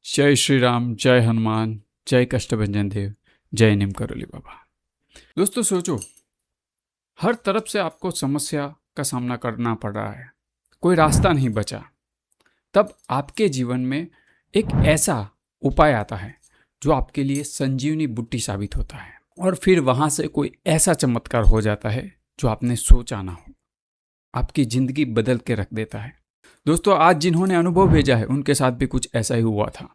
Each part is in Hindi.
जय श्री राम, जय हनुमान, जय कष्टभंजन देव, जय नीम करोली बाबा। दोस्तों सोचो, हर तरफ से आपको समस्या का सामना करना पड़ रहा है, कोई रास्ता नहीं बचा। तब आपके जीवन में एक ऐसा उपाय आता है जो आपके लिए संजीवनी बूटी साबित होता है, और फिर वहां से कोई ऐसा चमत्कार हो जाता है जो आपने सोचा ना हो, आपकी जिंदगी बदल के रख देता है। दोस्तों, आज जिन्होंने अनुभव भेजा है उनके साथ भी कुछ ऐसा ही हुआ था।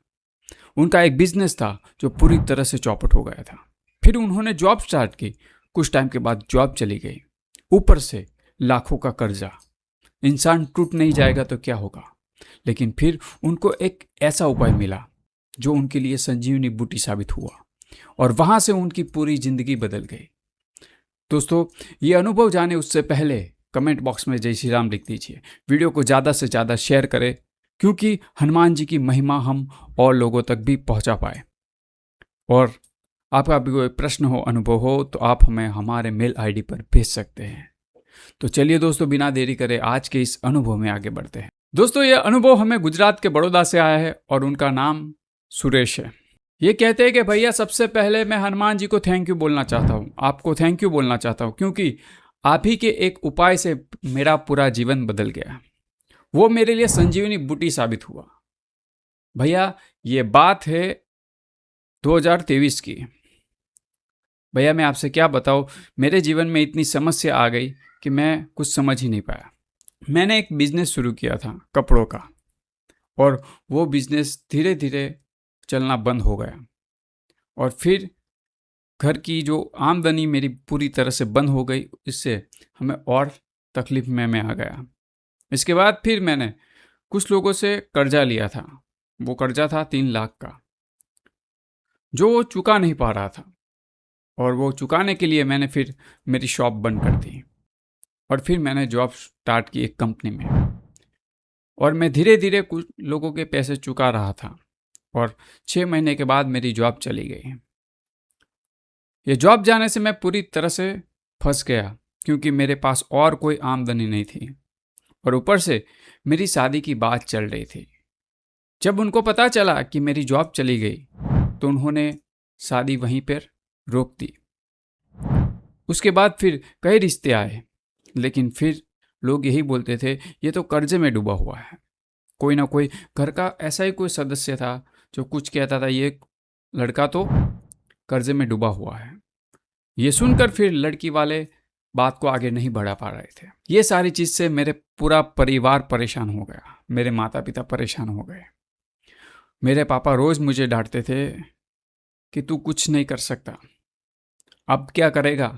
उनका एक बिजनेस था जो पूरी तरह से चौपट हो गया था। फिर उन्होंने जॉब स्टार्ट की। कुछ टाइम के बाद जॉब चली गई, ऊपर से लाखों का कर्जा। इंसान टूट नहीं जाएगा तो क्या होगा। लेकिन फिर उनको एक ऐसा उपाय मिला जो उनके लिए संजीवनी बूटी साबित हुआ, और वहां से उनकी पूरी जिंदगी बदल गई। दोस्तों, ये अनुभव जाने उससे पहले कमेंट बॉक्स में जय श्री राम लिख दीजिए। वीडियो को ज़्यादा से ज़्यादा शेयर करें, क्योंकि हनुमान जी की महिमा हम और लोगों तक भी पहुंचा पाए। और आपका भी कोई प्रश्न हो, अनुभव हो, तो आप हमें हमारे मेल आईडी पर भेज सकते हैं। तो चलिए दोस्तों, बिना देरी करे आज के इस अनुभव में आगे बढ़ते हैं। दोस्तों, यह अनुभव हमें गुजरात के बड़ौदा से आया है और उनका नाम सुरेश है। ये कहते हैं कि भैया, सबसे पहले मैं हनुमान जी को थैंक यू बोलना चाहता हूँ, आपको थैंक यू बोलना चाहता हूँ, क्योंकि आप ही के एक उपाय से मेरा पूरा जीवन बदल गया। वो मेरे लिए संजीवनी बूटी साबित हुआ। भैया, ये बात है 2023 की। भैया, मैं आपसे क्या बताऊँ, मेरे जीवन में इतनी समस्या आ गई कि मैं कुछ समझ ही नहीं पाया। मैंने एक बिजनेस शुरू किया था कपड़ों का, और वो बिजनेस धीरे धीरे चलना बंद हो गया। और फिर घर की जो आमदनी मेरी पूरी तरह से बंद हो गई, इससे हमें और तकलीफ में मैं आ गया। इसके बाद फिर मैंने कुछ लोगों से कर्जा लिया था। वो कर्जा था 3 लाख का, जो वो चुका नहीं पा रहा था। और वो चुकाने के लिए मैंने फिर मेरी शॉप बंद कर दी, और फिर मैंने जॉब स्टार्ट की एक कंपनी में। और मैं धीरे धीरे कुछ लोगों के पैसे चुका रहा था, और 6 महीने के बाद मेरी जॉब चली गई। ये जॉब जाने से मैं पूरी तरह से फंस गया, क्योंकि मेरे पास और कोई आमदनी नहीं थी, और ऊपर से मेरी शादी की बात चल रही थी। जब उनको पता चला कि मेरी जॉब चली गई, तो उन्होंने शादी वहीं पर रोक दी। उसके बाद फिर कई रिश्ते आए, लेकिन फिर लोग यही बोलते थे, ये तो कर्जे में डूबा हुआ है। कोई ना कोई घर का ऐसा ही कोई सदस्य था जो कुछ कहता था, ये लड़का तो कर्जे में डूबा हुआ है। ये सुनकर फिर लड़की वाले बात को आगे नहीं बढ़ा पा रहे थे। ये सारी चीज़ से मेरे पूरा परिवार परेशान हो गया। मेरे माता पिता परेशान हो गए। मेरे पापा रोज़ मुझे डांटते थे कि तू कुछ नहीं कर सकता, अब क्या करेगा,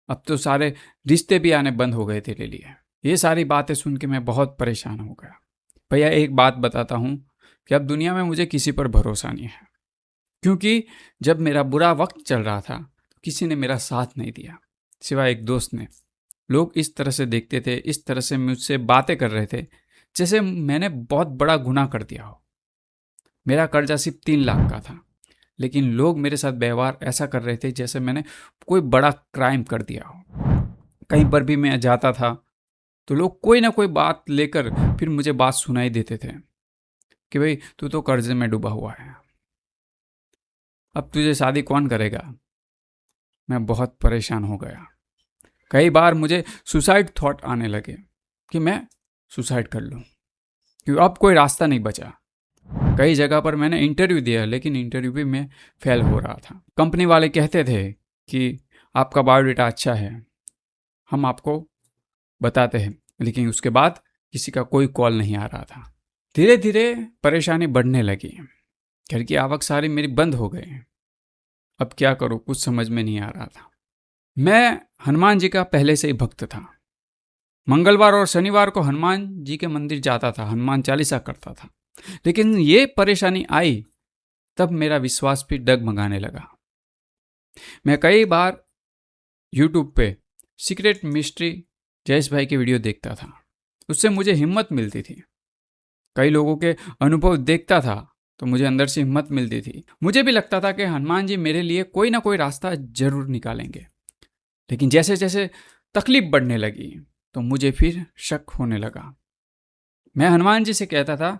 अब तो सारे रिश्ते भी आने बंद हो गए तेरे लिए। ये सारी बातें सुन के मैं बहुत परेशान हो गया। भैया, एक बात बताता हूँ कि अब दुनिया में मुझे किसी पर भरोसा नहीं है, क्योंकि जब मेरा बुरा वक्त चल रहा था तो किसी ने मेरा साथ नहीं दिया, सिवाय एक दोस्त ने। लोग इस तरह से देखते थे, इस तरह से मुझसे बातें कर रहे थे, जैसे मैंने बहुत बड़ा गुनाह कर दिया हो। मेरा कर्जा सिर्फ 3 लाख का था, लेकिन लोग मेरे साथ व्यवहार ऐसा कर रहे थे जैसे मैंने कोई बड़ा क्राइम कर दिया हो। कहीं पर भी मैं जाता था तो लोग कोई ना कोई बात लेकर फिर मुझे बात सुनाई देते थे कि भाई, तू तो कर्जे में डूबा हुआ है, अब तुझे शादी कौन करेगा। मैं बहुत परेशान हो गया। कई बार मुझे सुसाइड थॉट आने लगे कि मैं सुसाइड कर लूं, क्योंकि अब कोई रास्ता नहीं बचा। कई जगह पर मैंने इंटरव्यू दिया, लेकिन इंटरव्यू भी मैं फेल हो रहा था। कंपनी वाले कहते थे कि आपका बायोडाटा अच्छा है, हम आपको बताते हैं, लेकिन उसके बाद किसी का कोई कॉल नहीं आ रहा था। धीरे धीरे परेशानी बढ़ने लगी। घर की आवक सारी मेरी बंद हो गई। अब क्या करूं, कुछ समझ में नहीं आ रहा था। मैं हनुमान जी का पहले से ही भक्त था। मंगलवार और शनिवार को हनुमान जी के मंदिर जाता था, हनुमान चालीसा करता था। लेकिन ये परेशानी आई तब मेरा विश्वास भी डगमगाने लगा। मैं कई बार यूट्यूब पे सीक्रेट मिस्ट्री जयेश भाई के वीडियो देखता था, उससे मुझे हिम्मत मिलती थी। कई लोगों के अनुभव देखता था तो मुझे अंदर से हिम्मत मिलती थी। मुझे भी लगता था कि हनुमान जी मेरे लिए कोई ना कोई रास्ता जरूर निकालेंगे। लेकिन जैसे जैसे तकलीफ बढ़ने लगी तो मुझे फिर शक होने लगा। मैं हनुमान जी से कहता था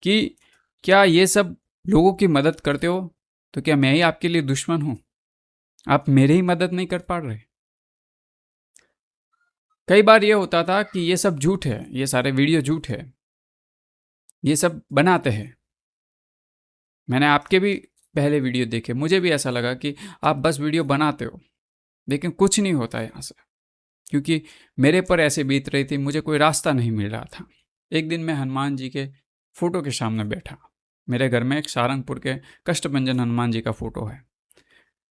कि क्या ये सब लोगों की मदद करते हो तो क्या मैं ही आपके लिए दुश्मन हूं? आप मेरी ही मदद नहीं कर पा रहे? कई बार ये होता था कि ये सब झूठ है, ये सारे वीडियो झूठ है, ये सब बनाते हैं। मैंने आपके भी पहले वीडियो देखे, मुझे भी ऐसा लगा कि आप बस वीडियो बनाते हो, लेकिन कुछ नहीं होता यहाँ से, क्योंकि मेरे पर ऐसे बीत रही थी, मुझे कोई रास्ता नहीं मिल रहा था। एक दिन मैं हनुमान जी के फोटो के सामने बैठा। मेरे घर में एक सारंगपुर के कष्टभंजन हनुमान जी का फोटो है।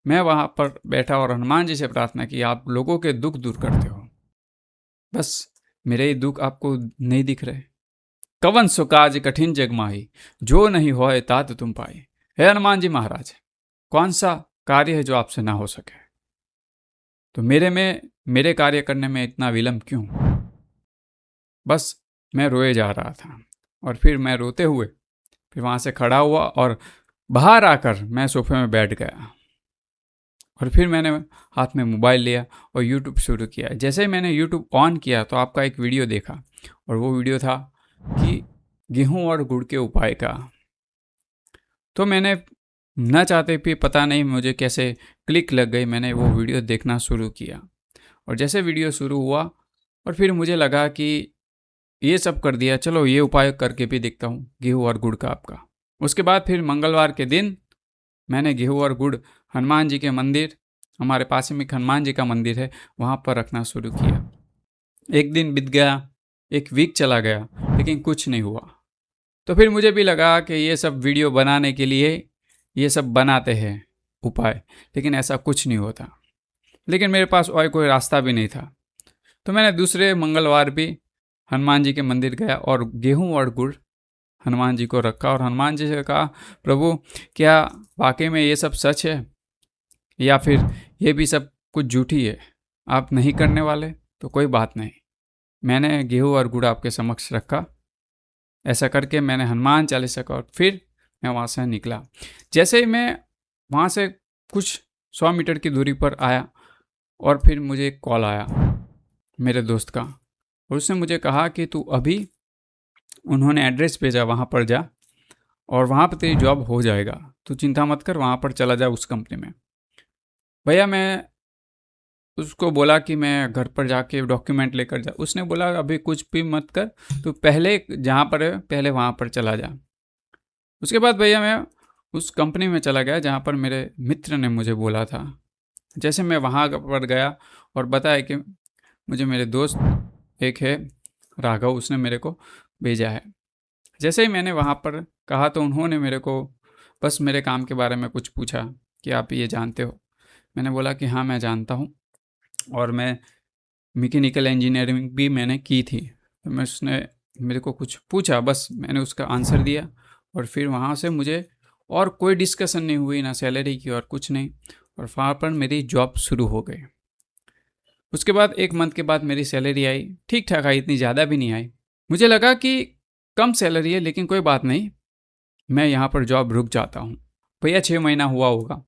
मैं वहाँ पर बैठा और हनुमान जी से प्रार्थना की, आप लोगों के दुख दूर करते हो, बस मेरे ही दुख आपको नहीं दिख रहे। कवन सो काज कठिन जग माही, जो नहीं होए तात तुम पाई। हे हनुमान जी महाराज, कौन सा कार्य है जो आपसे ना हो सके? तो मेरे कार्य करने में इतना विलंब क्यों? बस मैं रोए जा रहा था, और फिर मैं रोते हुए फिर वहां से खड़ा हुआ और बाहर आकर मैं सोफे में बैठ गया। और फिर मैंने हाथ में मोबाइल लिया और यूट्यूब शुरू किया। जैसे ही मैंने यूट्यूब ऑन किया तो आपका एक वीडियो देखा, और वो वीडियो था कि गेहूं और गुड़ के उपाय का। तो मैंने न चाहते भी, पता नहीं मुझे कैसे क्लिक लग गई, मैंने वो वीडियो देखना शुरू किया। और जैसे वीडियो शुरू हुआ और फिर मुझे लगा कि ये सब कर दिया, चलो ये उपाय करके भी देखता हूँ गेहूँ और गुड़ का आपका। उसके बाद फिर मंगलवार के दिन मैंने गेहूँ और गुड़ हनुमान जी के मंदिर, हमारे पास में एक हनुमान जी का मंदिर है, वहाँ पर रखना शुरू किया। एक दिन बीत गया, एक वीक चला गया, लेकिन कुछ नहीं हुआ। तो फिर मुझे भी लगा कि ये सब वीडियो बनाने के लिए ये सब बनाते हैं उपाय, लेकिन ऐसा कुछ नहीं होता। लेकिन मेरे पास और कोई रास्ता भी नहीं था। तो मैंने दूसरे मंगलवार भी हनुमान जी के मंदिर गया और गेहूं और गुड़ हनुमान जी को रखा, और हनुमान जी से कहा, प्रभु क्या वाकई में ये सब सच है, या फिर ये भी सब कुछ झूठी है? आप नहीं करने वाले तो कोई बात नहीं। मैंने गेहूं और गुड़ आपके समक्ष रखा। ऐसा करके मैंने हनुमान चालीसा का, और फिर मैं वहाँ से निकला। जैसे ही मैं वहाँ से कुछ 100 मीटर की दूरी पर आया, और फिर मुझे एक कॉल आया मेरे दोस्त का, और उसने मुझे कहा कि तू अभी, उन्होंने एड्रेस भेजा, वहाँ पर जा और वहाँ पर तेरी जॉब हो जाएगा, तू चिंता मत कर, वहाँ पर चला जा उस कंपनी में। भैया मैं उसको बोला कि मैं घर पर जाके डॉक्यूमेंट लेकर जा। उसने बोला अभी कुछ भी मत कर, तो पहले जहाँ पर है पहले वहाँ पर चला जा। उसके बाद भैया मैं उस कंपनी में चला गया जहाँ पर मेरे मित्र ने मुझे बोला था। जैसे मैं वहाँ पर गया और बताया कि मुझे मेरे दोस्त एक है राघव, उसने मेरे को भेजा है। जैसे ही मैंने वहाँ पर कहा तो उन्होंने मेरे को बस मेरे काम के बारे में कुछ पूछा कि आप ये जानते हो। मैंने बोला कि हाँ मैं जानता हूँ, और मैं मैकेनिकल इंजीनियरिंग भी मैंने की थी। तो मैं उसने मेरे को कुछ पूछा, बस मैंने उसका आंसर दिया, और फिर वहाँ से मुझे और कोई डिस्कशन नहीं हुई, ना सैलरी की और कुछ नहीं, और वहाँ पर मेरी जॉब शुरू हो गई। उसके बाद 1 मंथ के बाद मेरी सैलरी आई, ठीक ठाक आई, इतनी ज़्यादा भी नहीं आई। मुझे लगा कि कम सैलरी है, लेकिन कोई बात नहीं, मैं यहाँ पर जॉब रुक जाता हूँ। भैया 6 महीना हुआ होगा,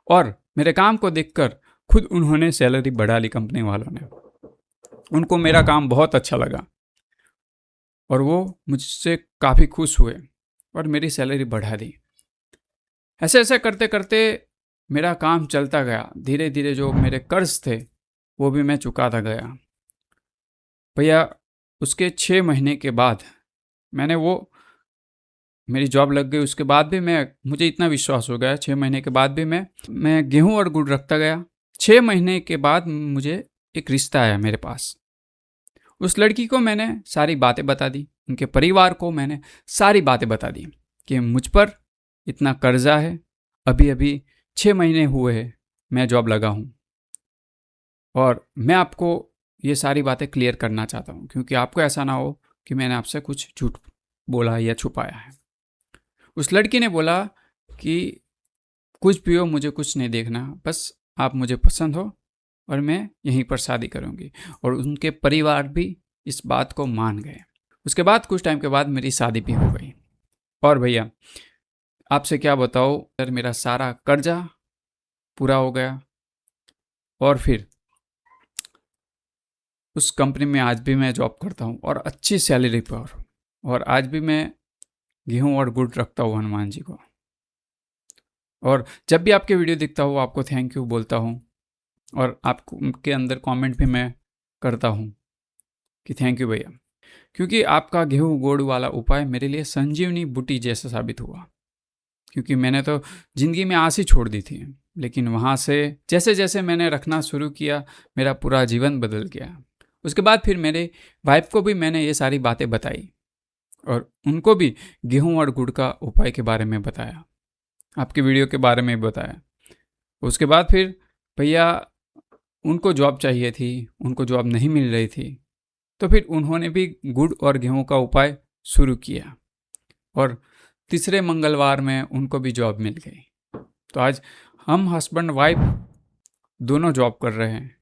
और मेरे काम को देखकर खुद उन्होंने सैलरी बढ़ा ली कंपनी वालों ने। उनको मेरा काम बहुत अच्छा लगा, और वो मुझसे काफ़ी खुश हुए और मेरी सैलरी बढ़ा दी। ऐसे ऐसे करते करते मेरा काम चलता गया। धीरे धीरे जो मेरे कर्ज थे वो भी मैं चुकाता गया। भैया उसके 6 महीने के बाद मैंने वो मेरी जॉब लग गई। उसके बाद भी मुझे इतना विश्वास हो गया, 6 महीने के बाद भी मैं गेहूं और गुड़ रखता गया। 6 महीने के बाद मुझे एक रिश्ता आया मेरे पास। उस लड़की को मैंने सारी बातें बता दी, उनके परिवार को मैंने सारी बातें बता दी कि मुझ पर इतना कर्जा है, अभी अभी 6 महीने हुए हैं मैं जॉब लगा हूँ, और मैं आपको ये सारी बातें क्लियर करना चाहता हूँ, क्योंकि आपको ऐसा ना हो कि मैंने आपसे कुछ झूठ बोला या छुपाया है। उस लड़की ने बोला कि कुछ भी हो, मुझे कुछ नहीं देखना, बस आप मुझे पसंद हो और मैं यहीं पर शादी करूँगी। और उनके परिवार भी इस बात को मान गए। उसके बाद कुछ टाइम के बाद मेरी शादी भी हो गई। और भैया आपसे क्या बताओ, सर मेरा सारा कर्जा पूरा हो गया, और फिर उस कंपनी में आज भी मैं जॉब करता हूँ और अच्छी सैलरी पर, और आज भी मैं गेहूं और गुड़ रखता हूँ हनुमान जी को, और जब भी आपके वीडियो दिखता हो आपको थैंक यू बोलता हूँ, और आपको के अंदर कमेंट भी मैं करता हूँ कि थैंक यू भैया, क्योंकि आपका गेहूं गुड़ वाला उपाय मेरे लिए संजीवनी बूटी जैसा साबित हुआ। क्योंकि मैंने तो ज़िंदगी में आस ही छोड़ दी थी, लेकिन वहाँ से जैसे जैसे मैंने रखना शुरू किया मेरा पूरा जीवन बदल गया। उसके बाद फिर मेरे वाइफ को भी मैंने ये सारी बातें बताई, और उनको भी गेहूं और गुड़ का उपाय के बारे में बताया, आपकी वीडियो के बारे में बताया। उसके बाद फिर भैया उनको जॉब चाहिए थी, उनको जॉब नहीं मिल रही थी, तो फिर उन्होंने भी गुड़ और गेहूं का उपाय शुरू किया, और तीसरे मंगलवार में उनको भी जॉब मिल गई। तो आज हम हस्बैंड वाइफ दोनों जॉब कर रहे हैं,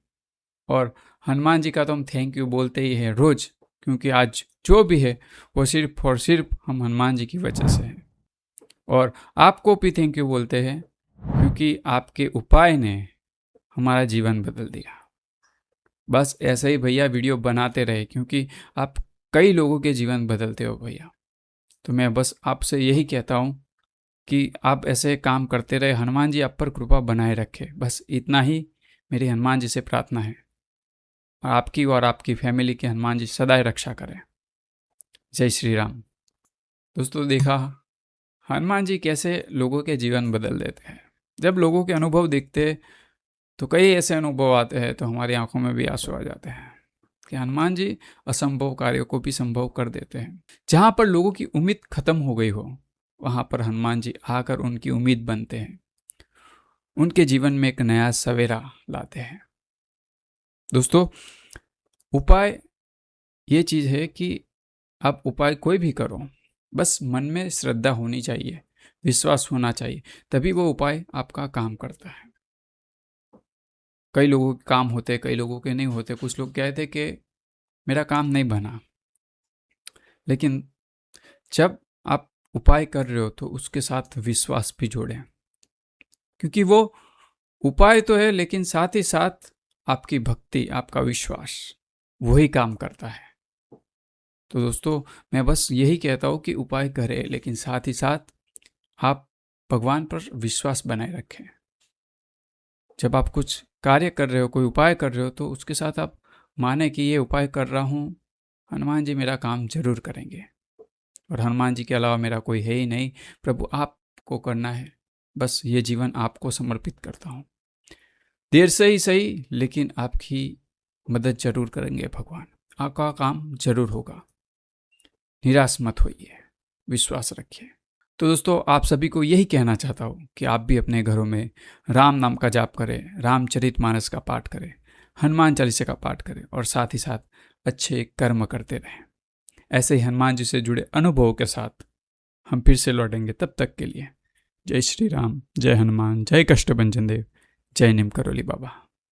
और हनुमान जी का तो हम थैंक यू बोलते ही हैं रोज़, क्योंकि आज जो भी है वो सिर्फ और सिर्फ हम हनुमान जी की वजह से है। और आपको भी थैंक यू बोलते हैं, क्योंकि आपके उपाय ने हमारा जीवन बदल दिया। बस ऐसे ही भैया वीडियो बनाते रहे, क्योंकि आप कई लोगों के जीवन बदलते हो भैया। तो मैं बस आपसे यही कहता हूँ कि आप ऐसे काम करते रहे, हनुमान जी आप पर कृपा बनाए रखे। बस इतना ही मेरी हनुमान जी से प्रार्थना है, और आपकी फैमिली की हनुमान जी सदाई रक्षा करें। जय श्री राम। दोस्तों, देखा हनुमान जी कैसे लोगों के जीवन बदल देते हैं। जब लोगों के अनुभव देखते तो कई ऐसे अनुभव आते हैं तो हमारी आंखों में भी आंसू आ जाते हैं कि हनुमान जी असंभव कार्यों को भी संभव कर देते हैं। जहाँ पर लोगों की उम्मीद खत्म हो गई हो, वहाँ पर हनुमान जी आकर उनकी उम्मीद बनते हैं, उनके जीवन में एक नया सवेरा लाते हैं। दोस्तों, उपाय ये चीज़ है कि आप उपाय कोई भी करो, बस मन में श्रद्धा होनी चाहिए, विश्वास होना चाहिए, तभी वो उपाय आपका काम करता है। कई लोगों के काम होते, कई लोगों के नहीं होते। कुछ लोग कहते कि मेरा काम नहीं बना, लेकिन जब आप उपाय कर रहे हो तो उसके साथ विश्वास भी जोड़ें, क्योंकि वो उपाय तो है लेकिन साथ ही साथ आपकी भक्ति, आपका विश्वास, वही काम करता है। तो दोस्तों, मैं बस यही कहता हूँ कि उपाय करें, लेकिन साथ ही साथ आप भगवान पर विश्वास बनाए रखें। जब आप कुछ कार्य कर रहे हो, कोई उपाय कर रहे हो, तो उसके साथ आप माने कि ये उपाय कर रहा हूँ, हनुमान जी मेरा काम जरूर करेंगे, और हनुमान जी के अलावा मेरा कोई है ही नहीं, प्रभु आपको करना है, बस ये जीवन आपको समर्पित करता हूँ। देर से ही सही, लेकिन आपकी मदद जरूर करेंगे भगवान, आपका काम जरूर होगा। निराश मत होइए, विश्वास रखिए। तो दोस्तों, आप सभी को यही कहना चाहता हूँ कि आप भी अपने घरों में राम नाम का जाप करें, रामचरितमानस का पाठ करें, हनुमान चालीसा का पाठ करें, और साथ ही साथ अच्छे कर्म करते रहें। ऐसे ही हनुमान जी से जुड़े अनुभवों के साथ हम फिर से लौटेंगे। तब तक के लिए जय श्री राम, जय हनुमान, जय कष्टभंजन देव, जय नीम करोली बाबा।